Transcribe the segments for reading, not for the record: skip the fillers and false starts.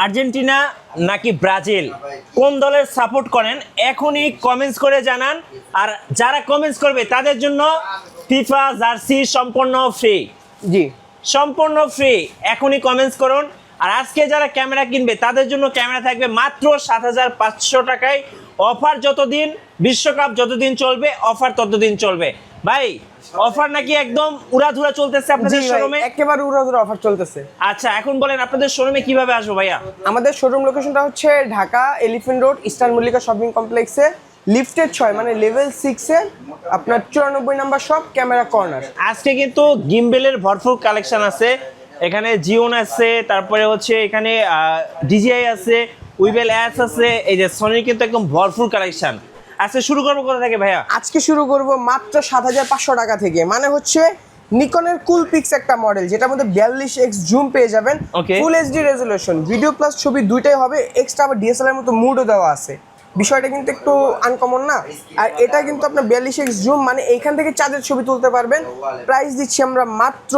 Argentina নাকি Brazil, কোন দলের সাপোর্ট করেন এখনই কমেন্টস করে জানান। আর যারা কমেন্টস করবে তাদের জন্য ফিফা জার্সি সম্পূর্ণ ফ্রি। জি, সম্পূর্ণ ফ্রি, এখনই কমেন্টস করুন। আর আজকে যারা ক্যামেরা কিনবে তাদের জন্য ক্যামেরা থাকবে মাত্র ৭৫০০ টাকায়। অফার যতদিন, বিশ্বকাপ যতদিন চলবে অফার ততদিন চলবে। ভাই অফার নাকি একদম উড়াধুরা চলতেছে আপনাদের শোরুমে? একেবারে উড়াধুরা অফার চলতেছে। আচ্ছা এখন বলেন আপনাদের শোরুমে কিভাবে আসবো ভাইয়া? আমাদের শোরুম লোকেশনটা হচ্ছে Dhaka elephant road eastern Mallika shopping কমপ্লেক্সে লিফটেড ৬ মানে লেভেল 6-এ আপনার ৯৪ নাম্বার শপ ক্যামেরা কর্নার। আজকে কিন্তু গিম্বেলের ভরপুর কালেকশন আছে। এখানে জিওন আছে, তারপরে হচ্ছে এখানে ডিজিআই আছে, উইবেল অ্যাস আছে, এই যে সনির কিন্তু একদম ভরপুর কালেকশন। আজকে শুরু করবো কোথা থেকে ভাইয়া? আজকে শুরু করব মাত্র ৭৫০০ টাকা থেকে। মানে হচ্ছে নিকনের কুল পিক্স একটা মডেল যেটার মধ্যে 42x জুম পেয়ে যাবেন, full HD resolution, video plus ছবি দুইটাই হবে, এক্সট্রা আবার ডিএসএলআর মতো মুডও দেওয়া আছে। বিষয়টা কিন্তু একটু আনকমন না? আর এটা কিন্তু আপনার 42x জুম মানে এইখান থেকে চাঁদের ছবি তুলতে পারবেন। প্রাইস দিচ্ছি আমরা মাত্র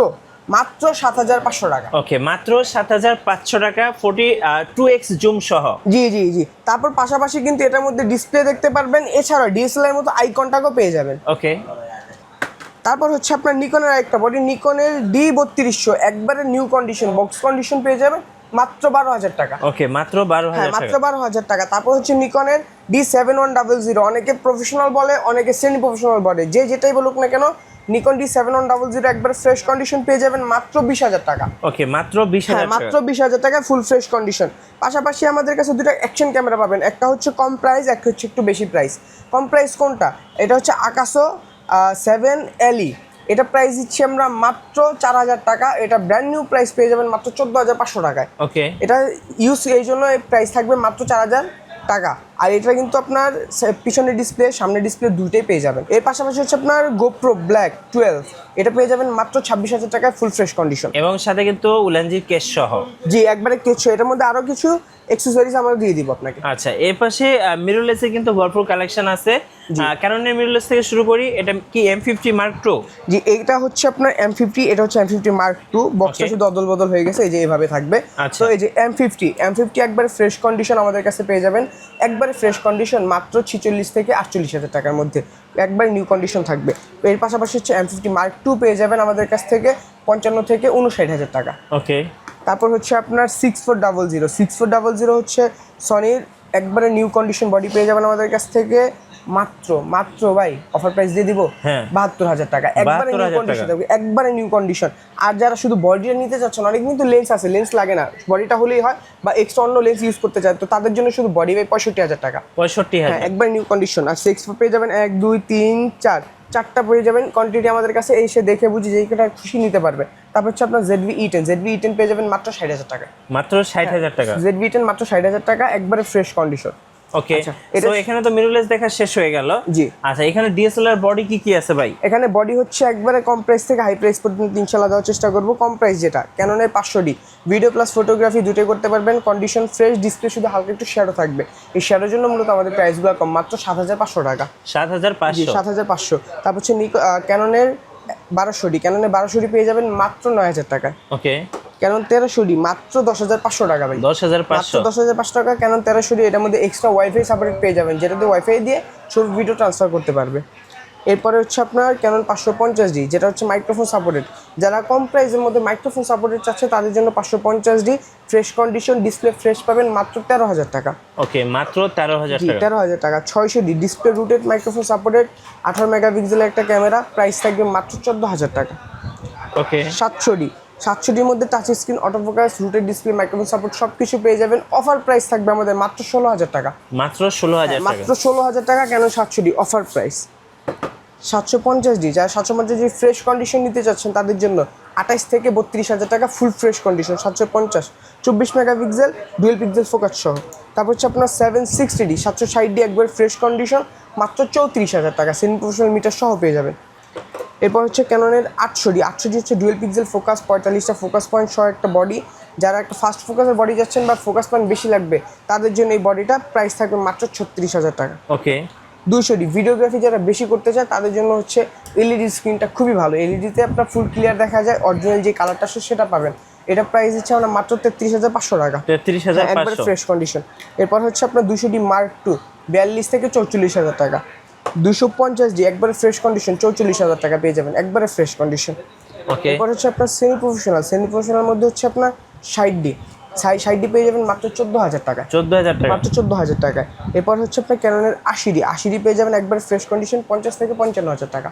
৭৫০০ টাকা। ওকে, মাত্র ৭৫০০ টাকা 42x জুম সহ। জি জি জি। তারপর পাশাপাশি কিন্তু এটার মধ্যে ডিসপ্লে দেখতে পারবেন, এছাড়াও ডিএসএলআর মতো আইকনটাকেও পেয়ে যাবেন। ওকে, তারপর হচ্ছে আপনার নিকনের আরেকটা বডি, নিকনের D3200 একবারে নিউ কন্ডিশন, বক্স কন্ডিশন পেয়ে যাবেন মাত্র ১২,০০০ টাকা। ওকে, মাত্র ১২,০০০ মাত্র ১২,০০০ টাকা। তারপর হচ্ছে নিকনের D7100, অনেকে প্রফেশনাল বলে, অনেকে সেমি প্রফেশনাল বলে, যে যেটাই বলুক না কেন, নিকন D7100 একবার ফ্রেশ কন্ডিশন পেয়ে যাবেন মাত্র ২০,০০০ টাকা। ওকে, মাত্র ২০,০০০ মাত্র ২০,০০০ টাকায় ফুল ফ্রেশ কন্ডিশন। পাশাপাশি আমাদের কাছে দুটো অ্যাকশন ক্যামেরা পাবেন, একটা হচ্ছে কম প্রাইস, একটা হচ্ছে একটু বেশি প্রাইস। কম প্রাইস কোনটা? এটা হচ্ছে আকাশো 7LE, এটা প্রাইস দিচ্ছি আমরা মাত্র ৪,০০০ টাকা। এটা ব্র্যান্ড নিউ প্রাইস পেয়ে যাবেন মাত্র ১৪,৫০০ টাকায়। ওকে, এটা ইউজ এই জন্য প্রাইস থাকবে মাত্র ৪,০০০ টাকা। আর এটা কিন্তু আপনার পিছনের ডিসপ্লে সামনের ডিসপ্লে দুইটাই পেয়ে যাবেন। এর পাশাপাশি হচ্ছে আপনার গোপ্রো ব্ল্যাক 12, এটা পেয়ে যাবেন মাত্র ২৬,০০০ টাকায় ফুল ফ্রেশ কন্ডিশন, এবং সাথে কিন্তু উলানজির কেস সহ। জি একবারে কিছু, এটার মধ্যে আরো কিছু অ্যাকসেসরিজ আমরা দিয়ে দিব আপনাকে। আচ্ছা, এর পাশে মিররলেসে কিন্তু ভরপুর কালেকশন আছে। ক্যাননের মিররলেস থেকে শুরু করি। এটা কি M50 Mark II? জি, এইটা হচ্ছে আপনার M50, এটা হচ্ছে M50 Mark II। বক্সটা শুধু অদল বদল হয়ে গেছে, এই যে এইভাবে থাকবে। তো এই যে M50 একবারে ফ্রেশ কন্ডিশন আমাদের কাছে পেয়ে যাবেন, একবারে ফ্রেশ কন্ডিশন মাত্র ৪৬ থেকে ৪৮,০০০ টাকার মধ্যে, একবার নিউ কন্ডিশন থাকবে। এর পাশাপাশি হচ্ছে M50 Mark II পেয়ে যাবেন আমাদের কাছ থেকে ৫৫ থেকে ৫৯,০০০ টাকা। ওকে, তারপর হচ্ছে আপনার 6400 হচ্ছে সনির একবারে নিউ কন্ডিশন বডি পেয়ে যাবেন আমাদের কাছ থেকে মাত্র ভাই অফার প্রাইস দিয়ে দিব ৭২,০০০ টাকা, একবারে নিউ কন্ডিশন, একবারে নিউ কন্ডিশন। আর যারা শুধু বডিটা নিতে চাচ্ছেন, অনেক কিন্তু লেন্স আছে, লেন্স লাগে না, বডিটা হলেই হয়, বা এক্সট্রা অন্য লেন্স ইউজ করতে চায়, তো তাদের জন্য শুধু বডি ভাই ৬৫,০০০ টাকা। ৬৫,০০০, একবার নিউ কন্ডিশন। আর 6 পেয়ে যাবেন ১ ২ ৩ ৪ চারটা পেয়ে যাবেন। কোয়ান্টিটি আমাদের কাছে এসে দেখে বুঝি যে এইটা খুশি নিতে পারবে। তারপর হচ্ছে আপনার ZV-E10 পেয়ে যাবেন মাত্র ৬০,০০০ টাকা। মাত্র ৬০,০০০ টাকা। ZV-E10 মাত্র ৬০,০০০ টাকা, একবারে ফ্রেশ কন্ডিশন। ওকে, তো এখানে তো মিররলেস দেখা শেষ হয়ে গেল। জি, আচ্ছা এখানে ডিএসএলআর বডি কি আছে ভাই? এখানে বডি হচ্ছে একবারে কম প্রাইস থেকে হাই প্রাইস পর্যন্ত ইনশাআল্লাহ দেওয়ার চেষ্টা করব। কম প্রাইস যেটা ক্যাননের ৫০০D, ভিডিও প্লাস ফটোগ্রাফি দুটোই করতে পারবেন, কন্ডিশন ফ্রেশ, ডিসপ্লে শুধু হালকা একটু শ্যাডো থাকবে। এই শ্যাডোর জন্য মূলত আমাদের প্রাইসগুলো কম, মাত্র ৭৫০০ টাকা। ৭৫০০। তারপর হচ্ছে ক্যাননের ১২০০D পেয়ে যাবেন মাত্র ৯,০০০ টাকায়। ওকে, ক্যানন ১৩০০D মাত্র ১০,৫০০ টাকা ভাই। ১০,৫০০, ১০,৫০০ টাকা ক্যানন ১৩০০D। এটার মধ্যে এক্সট্রা ওয়াইফাই সাপোর্ট পেয়ে যাবেন, যেটাতে ওয়াইফাই দিয়ে ছবি ভিডিও ট্রান্সফার করতে পারবে। এরপরে হচ্ছে আপনার ক্যানন ৫৫০D, যেটা হচ্ছে মাইক্রোফোন সাপোর্টেড। যারা কম প্রাইসের মধ্যে মাইক্রোফোন সাপোর্টেড চাচ্ছে তাদের জন্য ৫৫০D, ফ্রেশ কন্ডিশন, ডিসপ্লে ফ্রেশ পাবেন মাত্র ১৩,০০০ টাকা। ওকে, মাত্র ১৩,০০০ টাকা। ১৩,০০০ টাকা। ৬০০D ডিসপ্লে রুটেড মাইক্রোফোন সাপোর্টেড, ১৮ মেগাপিক্সেলের একটা ক্যামেরা, প্রাইস থাকবে মাত্র ১৪,০০০ টাকা। ওকে, ৭০০Dর মধ্যে touch screen, autofocus, rooted display, microphone support সব কিছু পেয়ে যাবেন। অফার প্রাইস থাকবে আমাদের মাত্র ১৬,০০০ টাকা। মাত্র ১৬,০০০ টাকা। মাত্র ১৬,০০০ টাকা ক্যানন ৭০০D অফার প্রাইস। ৭৫০D, যারা ৭৫০D ফ্রেশ কন্ডিশন নিতে চাচ্ছেন তাদের জন্য ২৮ থেকে ৩২,০০০ টাকা full fresh condition. ৭৫০, ২৪ megapixel, dual pixel focus সহ। তারপর হচ্ছে আপনার 760D, ৭৬০D একবার ফ্রেশ কন্ডিশন, মাত্র ৩৪,০০০ টাকা, সেমি প্রফেশনাল মিটার সহ পেয়ে যাবেন। এরপর হচ্ছে ক্যাননের ৮০০D হচ্ছে ডুয়েল পিক্সেল ফোকাস, ৪৫টা ফোকাস পয়েন্ট সহ একটা বডি। যারা একটা ফাস্ট ফোকাসের বডি যাচ্ছেন বা ফোকাস পয়েন্ট বেশি লাগবে তাদের জন্য এই বডিটা প্রাইস থাকবে মাত্র ৩৬,০০০ টাকা। ওকে, ২০০D ভিডিওগ্রাফি যারা বেশি করতে চায় তাদের জন্য হচ্ছে এলইডি স্ক্রিনটা খুবই ভালো। এলইডিতে আপনার ফুল ক্লিয়ার দেখা যায়, অরিজিনাল যে কালারটা আসে সেটা পাবেন। এটা প্রাইস হচ্ছে আমরা মাত্র 33,500 টাকা। 33,500 একবারে ফ্রেশ কন্ডিশন। এরপর হচ্ছে আপনার 200D Mark II 42 থেকে 44,000 টাকা। 250D একবারে ফ্রেশ কন্ডিশন 44,000 টাকা পেয়ে যাবেন, একবারে ফ্রেশ কন্ডিশন। ওকে, এরপর হচ্ছে আপনার সেমি প্রফেশনাল মধ্যে হচ্ছে আপনার 60D 60D পেয়ে যাবেন মাত্র 14,000 টাকা। 14,000 টাকা, মাত্র 14,000 টাকায়। এরপর হচ্ছে আপনার ক্যাননের 80D পেয়ে যাবেন একবার ফ্রেশ কন্ডিশন 50 থেকে 55,000 টাকা।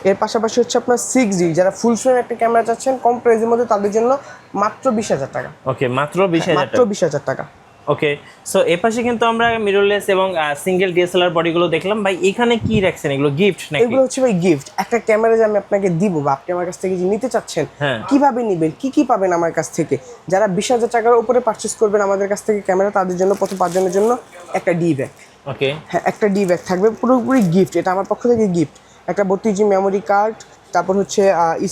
এর পাশাপাশি হচ্ছে আপনার 6D যারা ফুল ফ্রেম একটা ক্যামেরা চাচ্ছেন কম প্রাইসের মধ্যে তাদের জন্য মাত্র 20,000 টাকা। ওকে, মাত্র 20,000 মাত্র টাকা। 20,000 টাকা। ওকে, সো এর পাশে কিন্তু আমরা মিররলেস এবং সিঙ্গেল ডিএসএলআর বডিগুলো দেখলাম ভাই। এখানে কি রাখছেন, এগুলো গিফট নাকি? এগুলো হচ্ছে ভাই গিফট। একটা ক্যামেরা যে আমি আপনাকে দিব বা আপনি আমার কাছ থেকে যে নিতে চাচ্ছেন, হ্যাঁ। কিভাবে নেবেন, কি কি পাবেন আমার কাছ থেকে, যারা 20,000 টাকার উপরে পারচেস করবেন আমাদের কাছ থেকে ক্যামেরা, তাদের জন্য প্রথম 5 জনের জন্য একটা ডি ব্যাগ। ওকে, হ্যাঁ, একটা ডি ব্যাগ থাকবে পুরোপুরি গিফট, এটা আমার পক্ষ থেকে গিফট। একটা 32GB মেমোরি কার্ড, তারপর হচ্ছে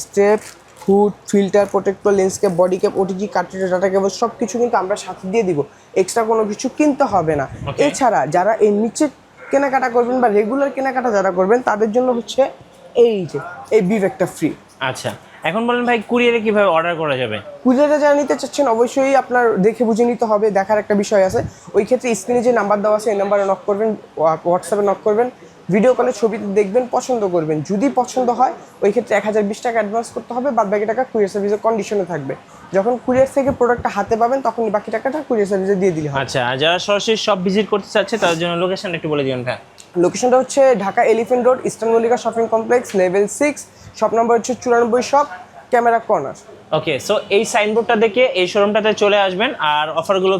step, hood, filter, protector, lens cap, body cap, OTG, cartridge, data cable সব কিছু কিন্তু আমরা সাথে দিয়ে দিব, এক্সট্রা কোনো কিছু কিনতে হবে না। Okay. এছাড়া যারা এই নিচে কেনাকাটা করবেন বা রেগুলার কেনাকাটা যারা করবেন তাদের জন্য হচ্ছে এই বি ব্যাগটা ফ্রি। আচ্ছা, এখন বলেন ভাই কুরিয়ারে কিভাবে অর্ডার করা যাবে? কুরিয়ারে যারা নিতে চাচ্ছেন অবশ্যই আপনার দেখে বুঝে নিতে হবে, দেখার একটা বিষয় আছে। ওই ক্ষেত্রে স্ক্রিনে যে নাম্বার দেওয়া আছে এই নাম্বারে নক করবেন, হোয়াটসঅ্যাপে নক করবেন, ভিডিও কলে ছবিতে দেখবেন, পছন্দ করবেন। যদি পছন্দ হয় ওই ক্ষেত্রে 1020 টাকা অ্যাডভান্স করতে হবে, বাদ বাকি টাকা কুরিয়ার সার্ভিসের কন্ডিশনে থাকবে। যখন কুরিয়ার থেকে প্রোডাক্টটা হাতে পাবেন তখন বাকি টাকাটা কুরিয়ার সার্ভিসে দিয়ে দিলে হয়। আচ্ছা, আর যারা সরাসরি সব ভিজিট করতে চাচ্ছে তাদের জন্য লোকেশন একটু বলে দিবেন ভাই। লোকেশনটা হচ্ছে Dhaka elephant road, eastern Mallika shopping complex, level 6, shop number হচ্ছে 94 শপ, ক্যামেরা কর্নার। ওকে, সো এই সাইনবোর্ডটা দেখে এই শোরুমটাতে চলে আসবেন আর অফারগুলো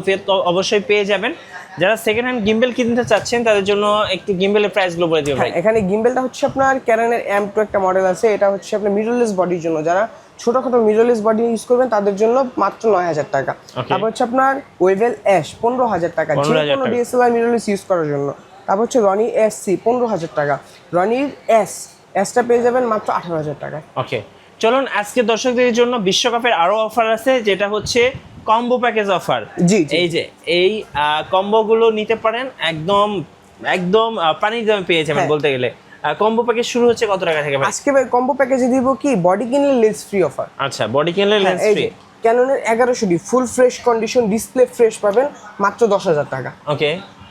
অবশ্যই পেয়ে যাবেন। যারা সেকেন্ড হ্যান্ড গিম্বেল কিনতে চাচ্ছেন তাদের জন্য একটু গিম্বেলের প্রাইসগুলো বলে দিবেন ভাই। এখানে গিম্বেলটা হচ্ছে আপনার ক্যাননের M2 একটা মডেল আছে, এটা হচ্ছে আপনার মিররলেস বডির জন্য, যারা ছোটখাটো মিররলেস বডি ইউজ করবেন তাদের জন্য মাত্র 9,000 টাকা। তারপর হচ্ছে আপনার ওয়েভেল অ্যাশ 15,000 টাকা, যে 15,000 কোনো টাকা। ডিএসএলআর মিররলেস ইউজ করার জন্য। তারপর হচ্ছে রনি SC 15,000 টাকা, রনির এসটা পেয়ে যাবেন মাত্র 18,000 টাকা। ওকে, চলুন আজকে দর্শকদের জন্য বিশ্বকাপের আরো অফার আছে, যেটা হচ্ছে কম্বো প্যাকেজ অফার। জি, এই যে এই কম্বোগুলো নিতে পারেন, একদম একদম পানির দামে পেয়ে যাবেন হ্যাঁ। বলতে গেলে। কম্বো প্যাকেজ শুরু হচ্ছে কত টাকা থেকে ভাই? আজকে ভাই কম্বো প্যাকেজে দিব কি, বডি কিনলে লেন্স ফ্রি অফার। আচ্ছা, বডি কিনলে লেন্স এই ফ্রি। যে ক্যাননের 1100D full fresh condition display fresh পাবেন মাত্র 10,000 টাকা। ওকে,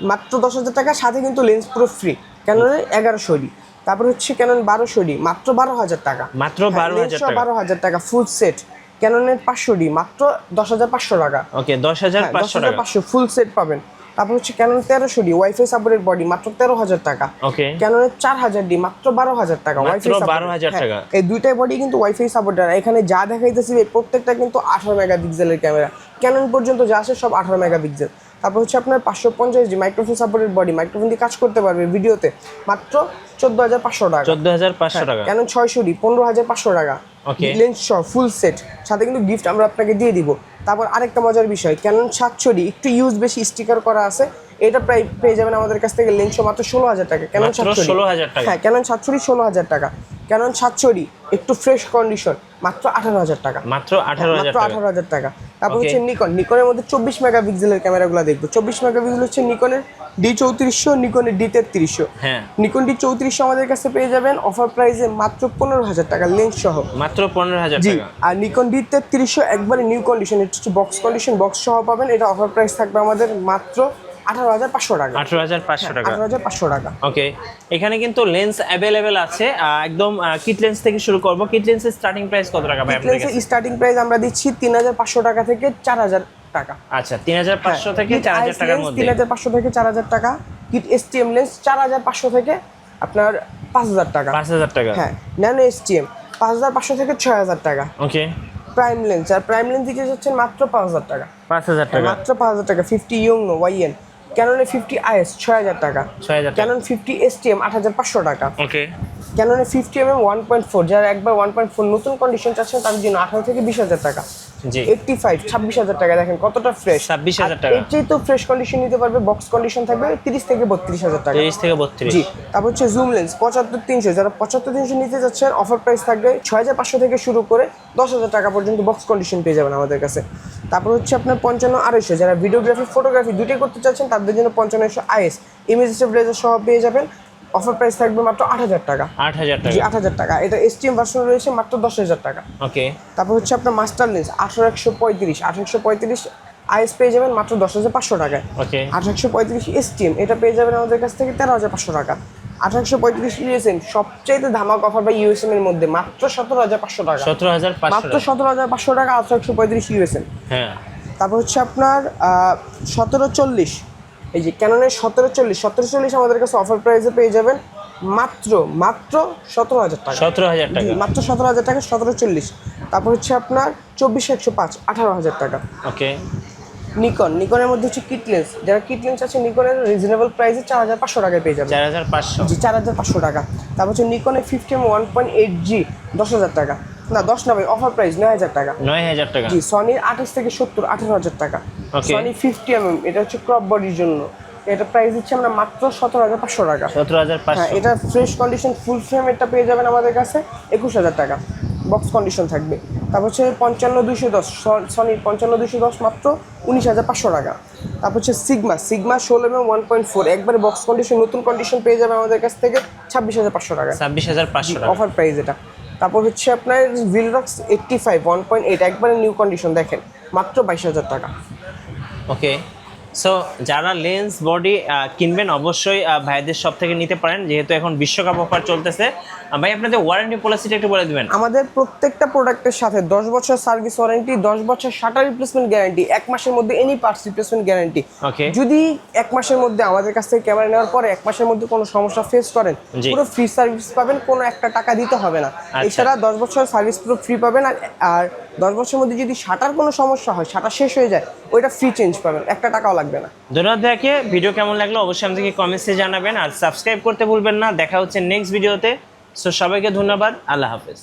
মাত্র 10,000 টাকা, সাথে কিন্তু লেন্স পুরো ফ্রি। ক্যাননের 1100D, তারপর হচ্ছে ক্যানন 1200D মাত্র 12,000 টাকা। মাত্র 12,000 টাকা। 12,000 টাকা ফুল সেট। ক্যাননের 500D মাত্র 10,500 টাকা। ওকে, 10,500 টাকা। 10,500 ফুল সেট পাবেন। তারপর হচ্ছে Canon 1300D wifi supported body মাত্র 13,000 টাকা। ওকে, ক্যাননের 4000D মাত্র 12,000 টাকা। মাত্র ওয়াইফাই 12,000 টাকা। এই দুইটাই বডি কিন্তু ওয়াইফাই সাপোর্টেড। এখানে যা দেখাইতেছি এই প্রত্যেকটা কিন্তু 18 মেগাপিক্সেলের ক্যামেরা। ক্যানন পর্যন্ত যা আসে সব 18 মেগাপিক্সেল। তারপর হচ্ছে আপনার 550D microphone supported body, microphone দিয়ে কাজ করতে পারবে ভিডিওতে, মাত্র 14,500 টাকা। 14,500 টাকা। ক্যানন 600D 15,500 টাকা। Okay. লেন্স সহ ফুল সেট, সাথে কিন্তু গিফট আমরা আপনাকে দিয়ে দিব। তারপর আরেকটা মজার বিষয়, ক্যানন 700D একটু ইউজ বেশি স্টিকার করা আছে, এটা প্রায় পেয়ে যাবেন আমাদের কাছ থেকে লেন্স সহ মাত্র 16,000 টাকা। ক্যানন মাত্র 700D 16,000 টাকা। হ্যাঁ, ক্যানন 700D 16,000 টাকা। ক্যানন 700D একটু ফ্রেশ কন্ডিশন মাত্র 18,000 টাকা। মাত্র 18,000 মাত্র টাকা। 18,000 টাকা। তারপর Okay. হচ্ছে নিকনের মধ্যে 24 মেগাপিক্সেলের ক্যামেরাগুলো দেখবো। 24 মেগাপিক্সেল হচ্ছে নিকনের D3400, নিকনের D3300। হ্যাঁ, নিকন D3400 আমাদের কাছে পেয়ে যাবেন অফার প্রাইসে মাত্র 15,000 টাকা লেন্স সহ। মাত্র 15,000 জি, টাকা। আর নিকন D3300 একবারে নিউ কন্ডিশন, এটা হচ্ছে বক্স কন্ডিশন, বক্স সহ পাবেন। এটা অফার প্রাইস থাকবে আমাদের মাত্র 18,500 টাকা। 18,500 টাকা। 18,500 টাকা। ওকে, এখানে কিন্তু লেন্স অ্যাভেলেবেল আছে, একদম কিট লেন্স থেকে শুরু করব। কিট লেন্সের স্টার্টিং প্রাইস কত টাকা ভাই আপনাদের কাছে? লেন্সের স্টার্টিং প্রাইস আমরা দিচ্ছি 3,500 টাকা থেকে 4,000 টাকা। আচ্ছা, 3,500 থেকে 4,000 টাকার মধ্যে। 3,500 থেকে 4,000 টাকা। কিট STM লেন্স 4,500 থেকে আপনার 5,000 টাকা। 5,000 টাকা। হ্যাঁ, ন্যানো STM 5,500 থেকে 6,000 টাকা। ওকে, প্রাইম লেন্স, আর প্রাইম লেন্স দিতে যাচ্ছেন মাত্র 5,000 টাকা। 5,000 টাকা। মাত্র 5,000 টাকা। 50 ইয়ংনো YN, ক্যাননের 50IS 6,000 টাকা। 6,000 টাকা। ক্যানন 50 STM 8,500 টাকা। ওকে, ক্যাননের 50mm 1.4, যারা একবার 1.4 নতুন কন্ডিশন চাচ্ছেন তাদের জন্য 18 থেকে 20,000 টাকা। জি, 85 26,000 টাকা। দেখেন কতটা ফ্রেশ। 26,000 টাকা। এর চেয়ে তো ফ্রেশ কন্ডিশন নিতে পারবে, বক্স কন্ডিশন থাকবে 30 থেকে 32,000 টাকা। 30 থেকে 32। জি, তারপর হচ্ছে জুম লেন্স 75-300, যারা 75-300 নিতে যাচ্ছেন অফার প্রাইস থাকবে 6,500 থেকে শুরু করে 10,000 টাকা পর্যন্ত বক্স কন্ডিশন পেয়ে যাবেন আমাদের কাছে। তারপর হচ্ছে আপনার 55-250, যারা ভিডিওগ্রাফি ফটোগ্রাফি দুটোই করতে চাচ্ছেন তাদের জন্য 55-200 IS ইমেজ স্টেবিলাইজার সহ পেয়ে যাবেন অফার প্রাইস থাকবে মাত্র 8,000 টাকা। 8,000 জি টাকা। 8,000 টাকা। এটা এসটিএম ভার্সন রয়েছে মাত্র 10,000 টাকা। ওকে তারপর হচ্ছে আপনার মাস্টার লেন্স 1835 আইএস পেয়ে যাবেন মাত্র 10,500 টাকায়। ওকে 1835 এসটিএম এটা পেয়ে যাবেন আমাদের কাছ থেকে 13,500 টাকা। 1835 ইউএসএম সবচাইতে ধামাক অফার বা ইউএসএম এর মধ্যে মাত্র 17,500 টাকা। 17,500 মাত্র 17,500 টাকা 1835 ইউএসএম। হ্যাঁ তারপর হচ্ছে আপনার 1740, এই যে ক্যাননের 1740 আমাদের কাছে অফার প্রাইসে পেয়ে যাবেন মাত্র 17,000 টাকা। 17,000 টাকা। জি, মাত্র 17,000 টাকা 1740। তারপর হচ্ছে আপনার 24,105 18,000 টাকা। ওকে নিকনের মধ্যে হচ্ছে কিট লেন্স, যারা কিট লেন্স আছে নিকনের রিজনেবল প্রাইসে 4,500 টাকায় পেয়ে যাবেন। 4,500। জি 4,500 টাকা। তারপর হচ্ছে নিকনের 50 1.8G 10,000 টাকা, না 10 না ভাই, অফার প্রাইস 9,000 টাকা। 9,000 টাকা। জি সনির 28 থেকে 70 18,000 টাকা। Okay. সনি 50mm এটা হচ্ছে ক্রপ বডির জন্য, এটা প্রাইস দিচ্ছি আমরা মাত্র 17,500 টাকা। 17,500। হ্যাঁ এটা ফ্রেশ কন্ডিশন ফুল ফ্রেম এটা পেয়ে যাবেন আমাদের কাছে 21,000 টাকা, বক্স কন্ডিশন থাকবে। তারপর হচ্ছে 55-210 সনির 55-210 মাত্র 19,500 টাকা। তারপর হচ্ছে সিগমা 16mm 1.4 একবারে বক্স কন্ডিশন নতুন কন্ডিশন পেয়ে যাবে আমাদের কাছ থেকে 26,500 টাকা। 26,500 টাকা। অফার প্রাইস এটা। তারপর হচ্ছে আপনার ভিলরক্স 85 1.8 একবারে নিউ কন্ডিশন দেখেন মাত্র 22,000 টাকা। ওকে সো যারা লেন্স বডি কিনবেন অবশ্যই ভাইদের সব থেকে নিতে পারেন, যেহেতু এখন বিশ্বকাপ অফার চলতেছে। ভাই আপনাদের ওয়ারেন্টি পলিসিটা একটু বলে দিবেন। আমাদের প্রত্যেকটা প্রোডাক্টের সাথে 10 বছর সার্ভিস ওয়ারেন্টি, 10 বছর শাটার রিপ্লেসমেন্ট গ্যারান্টি, 1 মাসের মধ্যে এনি পার্টস রিপ্লেসমেন্ট গ্যারান্টি। ওকে যদি 1 মাসের মধ্যে আমাদের কাছ থেকে ক্যামেরা নেওয়ার পরে 1 মাসের মধ্যে কোনো সমস্যা ফেস করেন, জি। পুরো ফ্রি সার্ভিস পাবেন, কোনো একটা টাকা দিতে হবে না। এছাড়া 10 বছর সার্ভিস পুরো ফ্রি পাবেন। আর 10 বছরের মধ্যে যদি শাটার কোনো সমস্যা হয়, শাটার শেষ হয়ে যায়, ওইটা ফ্রি চেঞ্জ পাবেন, একটা টাকাও লাগবে না। ধন্যবাদ ভাইকে। ভিডিও কেমন লাগলো অবশ্যই আমাদেরকে কমেন্টসে জানাবেন, আর সাবস্ক্রাইব করতে ভুলবেন না। দেখা হচ্ছে নেক্সট ভিডিওতে। সো সবাইকে ধন্যবাদ, আল্লাহ হাফেজ।